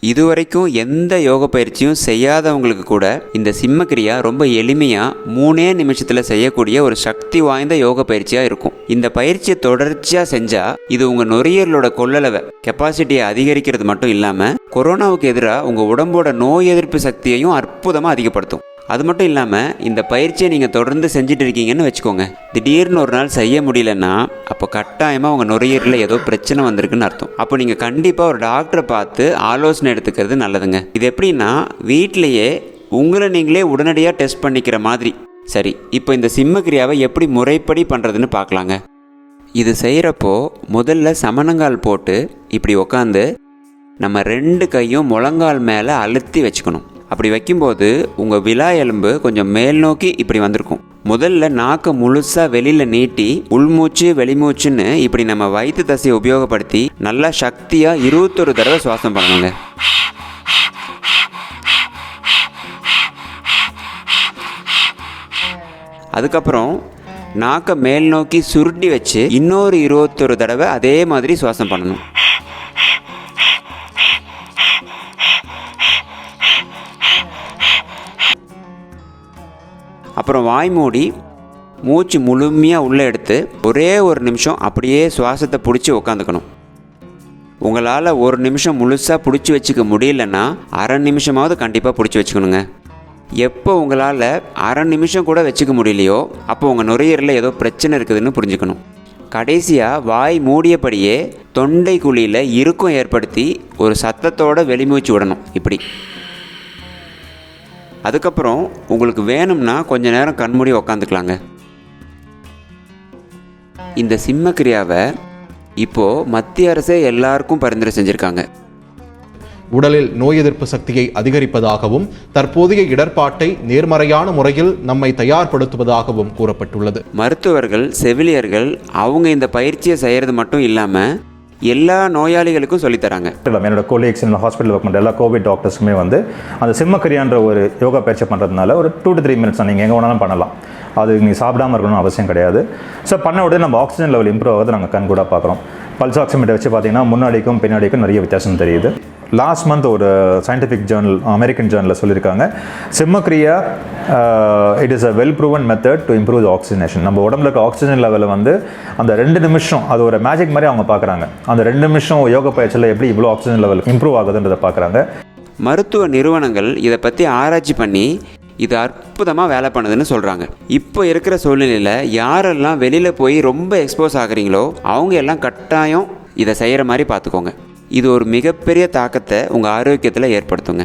இதுவரைக்கும் எந்த யோக பயிற்சியும் செய்யாதவங்களுக்கு கூட இந்த சிம்மக்கிரியா ரொம்ப எளிமையாக 3 நிமிஷத்தில் செய்யக்கூடிய ஒரு சக்தி வாய்ந்த யோக பயிற்சியாக இருக்கும். இந்த பயிற்சியை தொடர்ச்சியாக செஞ்சால் இது உங்கள் நுரையீரலோட கொள்ளளவை கெப்பாசிட்டியை அதிகரிக்கிறது மட்டும் இல்லாமல் கொரோனாவுக்கு எதிராக உங்கள் உடம்போட நோய் எதிர்ப்பு சக்தியையும் அற்புதமாக அதிகப்படுத்தும். அது மட்டும் இல்லாமல் இந்த பயிற்சியை நீங்கள் தொடர்ந்து செஞ்சுட்டு இருக்கீங்கன்னு வச்சுக்கோங்க. திடீர்னு ஒரு நாள் செய்ய முடியலன்னா அப்போ கட்டாயமாக உங்கள் நுரையீரலில் ஏதோ பிரச்சனை வந்திருக்குன்னு அர்த்தம். அப்போ நீங்கள் கண்டிப்பாக ஒரு டாக்டரை பார்த்து ஆலோசனை எடுத்துக்கிறது நல்லதுங்க. இது எப்படின்னா வீட்டிலையே உங்களை நீங்களே உடனடியாக டெஸ்ட் பண்ணிக்கிற மாதிரி. சரி, இப்போ இந்த சிம்மக்கிரியாவை எப்படி முறைப்படி பண்ணுறதுன்னு பார்க்கலாங்க. இது செய்கிறப்போ முதல்ல சமணங்கால் போட்டு இப்படி உக்காந்து நம்ம 2 கையும் முழங்கால் மேலே அழுத்தி வச்சுக்கணும். அப்படி வைக்கும்போது உங்கள் விலா எலும்பு கொஞ்சம் மேல் நோக்கி இப்படி வந்திருக்கும். முதல்ல நாக்கை முழுசாக வெளியில் நீட்டி உள்மூச்சு வெளிமூச்சுன்னு இப்படி நம்ம வயிற்று தசையை உபயோகப்படுத்தி நல்லா சக்தியாக 21 தடவை சுவாசம் பண்ணணுங்க. அதுக்கப்புறம் நாக்கை மேல் நோக்கி சுருட்டி வச்சு இன்னொரு 21 தடவை அதே மாதிரி சுவாசம் பண்ணணும். அப்புறம் வாய் மூடி மூச்சு முழுமையாக உள்ளே எடுத்து ஒரே ஒரு நிமிஷம் அப்படியே சுவாசத்தை பிடிச்சி உக்காந்துக்கணும். உங்களால் 1 நிமிஷம் முழுசாக பிடிச்சி வச்சுக்க முடியலன்னா அரை நிமிஷமாவது கண்டிப்பாக பிடிச்சி வச்சுக்கணுங்க. எப்போ உங்களால் அரை நிமிஷம் கூட வச்சுக்க முடியலையோ அப்போ உங்கள் நுரையீரலில் ஏதோ பிரச்சனை இருக்குதுன்னு புரிஞ்சுக்கணும். கடைசியாக வாய் மூடியபடியே தொண்டை குழியில் இறுக்கம் ஏற்படுத்தி ஒரு சத்தத்தோடு வெளிமூச்சு விடணும் இப்படி. அதுக்கப்புறம் உங்களுக்கு வேணும்னா கொஞ்ச நேரம் கண்மூடி உக்காந்துக்கலாங்க. இந்த சிம்மக்கிரியாவை இப்போது மத்திய அரசே எல்லாருக்கும் பரிந்துரை செஞ்சுருக்காங்க. உடலில் நோய் எதிர்ப்பு சக்தியை அதிகரிப்பதாகவும் தற்போதைய இடர்பாட்டை நேர்மறையான முறையில் நம்மை தயார்படுத்துவதாகவும் கூறப்பட்டுள்ளது. மருத்துவர்கள், செவிலியர்கள் அவங்க இந்த பயிற்சியை செய்கிறது மட்டும் இல்லாமல் எல்லா நோயாளிகளுக்கும் சொல்லித்தராங்க. என்னோட கொலீக்ஸ் ஹாஸ்பிட்டல் ஒர்க் பண்ணுற எல்லா கோவிட் டாக்டர்ஸுமே அந்த சிம்மக்கிரியான்ற ஒரு யோகா பயிற்சி பண்ணுறதுனால ஒரு 2 to 3 minutes நீங்கள் எங்கே வேணாலும் பண்ணலாம். அது நீங்கள் சாப்பிடாமல் இருக்கணும்னு அவசியம் கிடையாது. ஸோ பண்ண உடனே நம்ம ஆக்சிஜன் லெவல் இம்ப்ரூவ் ஆகுது நாங்கள் கண் கூட பார்க்குறோம். பல்ஸ் ஆக்சிமீட்டர் வச்சு பார்த்தீங்கன்னா முன்னாடிக்கும் பின்னாடிக்கும் நிறைய வித்தியாசம் தெரியுது. லாஸ்ட் மந்த் ஒரு சயின்டிஃபிக் ஜேர்னல், அமெரிக்கன் ஜேர்னலில் சொல்லியிருக்காங்க, சிம்மக்கிரியா it is a well proven method to improve oxygenation. நம்ம உடம்புல இருக்க ஆக்சிஜன் லெவலை அந்த 2 நிமிஷம் அது ஒரு மேஜிக் மாதிரி அவங்க பார்க்குறாங்க. அந்த 2 நிமிஷம் யோக பயிற்சியில் எப்படி இவ்வளோ ஆக்சிஜன் லெவல் இம்ப்ரூவ் ஆகுதுன்றதை பார்க்குறாங்க. மருத்துவ நிறுவனங்கள் இதை பற்றி ஆராய்ச்சி பண்ணி இது அற்புதமாக வேலை பண்ணுதுன்னு சொல்கிறாங்க. இப்போ இருக்கிற சூழ்நிலையில் யாரெல்லாம் வெளியில் போய் ரொம்ப எக்ஸ்போஸ் ஆகுறீங்களோ அவங்க எல்லாம் கட்டாயம் இதை செய்கிற மாதிரி பார்த்துக்கோங்க. இது ஒரு மிகப்பெரிய தாக்கத்தை உங்கள் ஆரோக்கியத்தில் ஏற்படுத்துங்க.